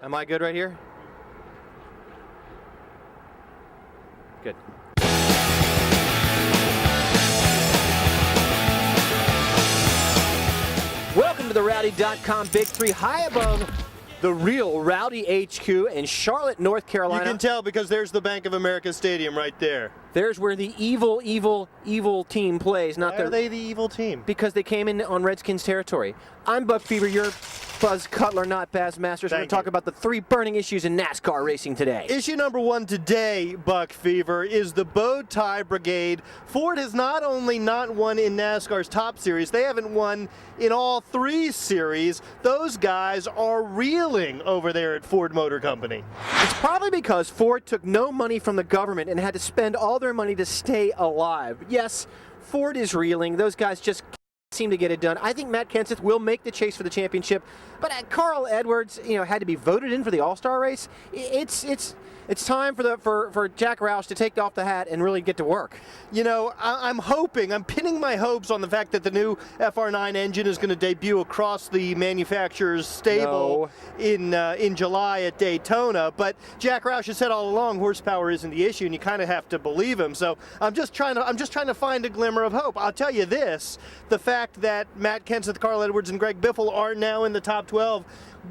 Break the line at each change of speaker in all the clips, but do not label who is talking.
Am I good right here? Good. Welcome to the Rowdy.com Big Three, high above the real Rowdy HQ in Charlotte, North Carolina.
You can tell because there's the Bank of America Stadium right there.
There's where the evil team plays.
Why are they the evil team?
Because they came in on Redskins territory. I'm Buck Fever, your Buzz Cutler, not Bassmasters. We're going to talk about the three burning issues in NASCAR racing today.
Issue number one today, Buck Fever, is the bow tie brigade. Ford has not only not won in NASCAR's top series, they haven't won in all three series. Those guys are reeling over there at Ford Motor Company.
It's probably because Ford took no money from the government and had to spend all their money to stay alive. Yes, Ford is reeling. Those guys just seem to get it done. I think Matt Kenseth will make the chase for the championship, but Carl Edwards, had to be voted in for the All-Star race. It's time for Jack Roush to take off the hat and really get to work.
I'm pinning my hopes on the fact that the new FR9 engine is going to debut across the manufacturer's stable in July at Daytona. But Jack Roush has said all along horsepower isn't the issue, and you kind of have to believe him. So I'm just trying to find a glimmer of hope. I'll tell you this: the fact that Matt Kenseth, Carl Edwards, and Greg Biffle are now in the top 12,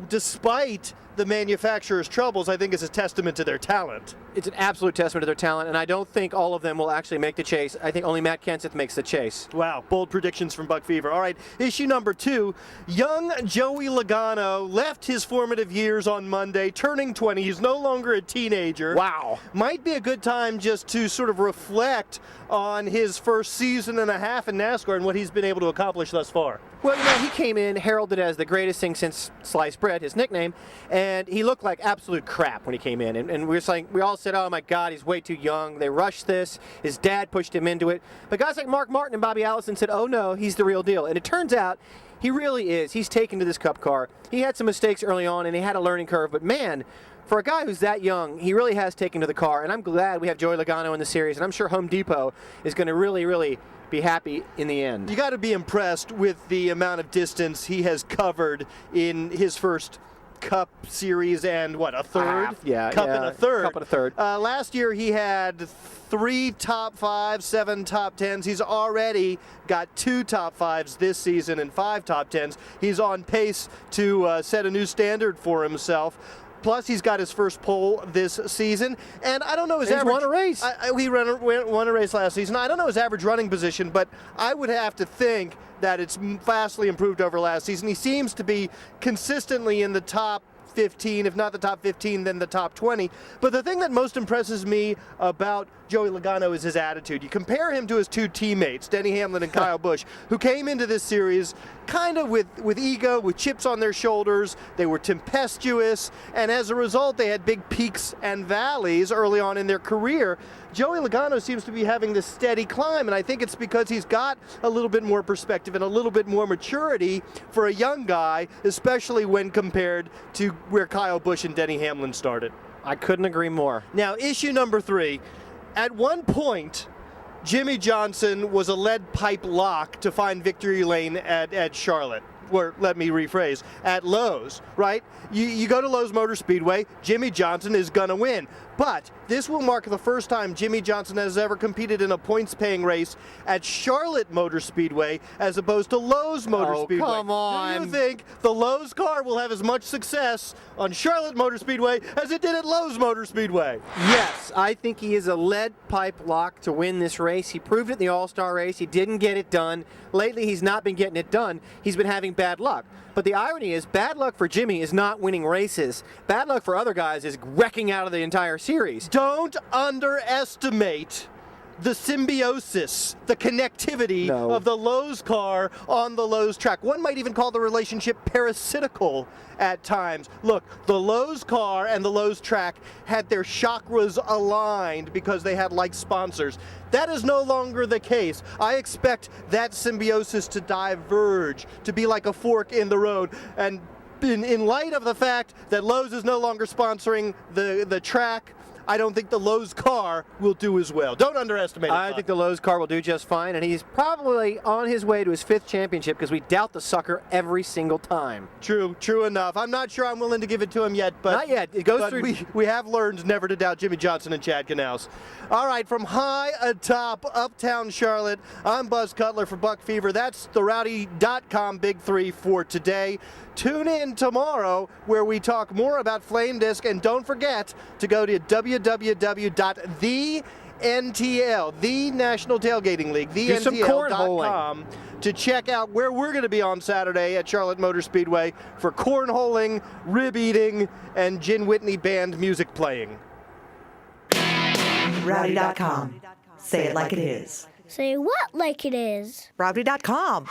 despite the manufacturer's troubles, I think is a testament to their talent.
It's an absolute testament to their talent, and I don't think all of them will actually make the chase. I think only Matt Kenseth makes the chase.
Wow, bold predictions from Buck Fever. All right, issue number two. Young Joey Logano left his formative years on Monday, turning 20. He's no longer a teenager.
Wow.
Might be a good time just to sort of reflect on his first season and a half in NASCAR and what he's been able to accomplish thus far.
Well, he came in heralded as the greatest thing since sliced bread, his nickname, and he looked like absolute crap when he came in. And we all said, oh my God, he's way too young. They rushed this. His dad pushed him into it. But guys like Mark Martin and Bobby Allison said, oh no, he's the real deal. And it turns out he really is. He's taken to this Cup car. He had some mistakes early on, and he had a learning curve. But man, for a guy who's that young, he really has taken to the car. And I'm glad we have Joey Logano in the series. And I'm sure Home Depot is going to really be happy in the end.
You got to be impressed with the amount of distance he has covered in his first Cup series and a third? Cup and a third. Last year he had 3 top 5s, 7 top 10s. He's already got 2 top 5s this season and 5 top 10s. He's on pace to set a new standard for himself. Plus, he's got his first pole this season, and I don't know his average.
He's won a race.
He won a race last season. I don't know his average running position, but I would have to think that it's vastly improved over last season. He seems to be consistently in the top 15, if not the top 15, then the top 20. But the thing that most impresses me about Joey Logano is his attitude. You compare him to his 2 teammates, Denny Hamlin and Kyle Busch, who came into this series kind of with ego, with chips on their shoulders. They were tempestuous, and as a result, they had big peaks and valleys early on in their career. Joey Logano seems to be having this steady climb, and I think it's because he's got a little bit more perspective and a little bit more maturity for a young guy, especially when compared to where Kyle Busch and Denny Hamlin started.
I couldn't agree more.
Now, issue number 3. At one point, Jimmie Johnson was a lead pipe lock to find victory lane at Charlotte. Or let me rephrase, at Lowe's, right? You go to Lowe's Motor Speedway, Jimmie Johnson is going to win. But this will mark the first time Jimmie Johnson has ever competed in a points-paying race at Charlotte Motor Speedway as opposed to Lowe's Motor Speedway.
Come on.
Do you think the Lowe's car will have as much success on Charlotte Motor Speedway as it did at Lowe's Motor Speedway?
Yes, I think he is a lead pipe lock to win this race. He proved it in the All-Star race. He didn't get it done. Lately, he's not been getting it done. He's been having bad luck. But the irony is, bad luck for Jimmie is not winning races. Bad luck for other guys is wrecking out of the entire series.
Don't underestimate the symbiosis, the connectivity of the Lowe's car on the Lowe's track. One might even call the relationship parasitical at times. Look, the Lowe's car and the Lowe's track had their chakras aligned because they had like sponsors. That is no longer the case. I expect that symbiosis to diverge, to be like a fork in the road. And in light of the fact that Lowe's is no longer sponsoring the track, I don't think the Lowe's car will do as well. Don't underestimate it.
I think the Lowe's car will do just fine, and he's probably on his way to his 5th championship because we doubt the sucker every single time.
True enough. I'm not sure I'm willing to give it to him yet, but
not yet. It goes
but
through.
We have learned never to doubt Jimmie Johnson and Chad Knaus. All right, from high atop uptown Charlotte, I'm Buzz Cutler for Buck Fever. That's the Rowdy.com Big Three for today. Tune in tomorrow where we talk more about Flame Disc, and don't forget to go to www.NTL, the National Tailgating League,
cornholing
to check out where we're going to be on Saturday at Charlotte Motor Speedway for cornholing, rib eating, and Gin Whitney band music playing.
Rowdy.com. Say it like it is.
Say what like it is?
Rowdy.com.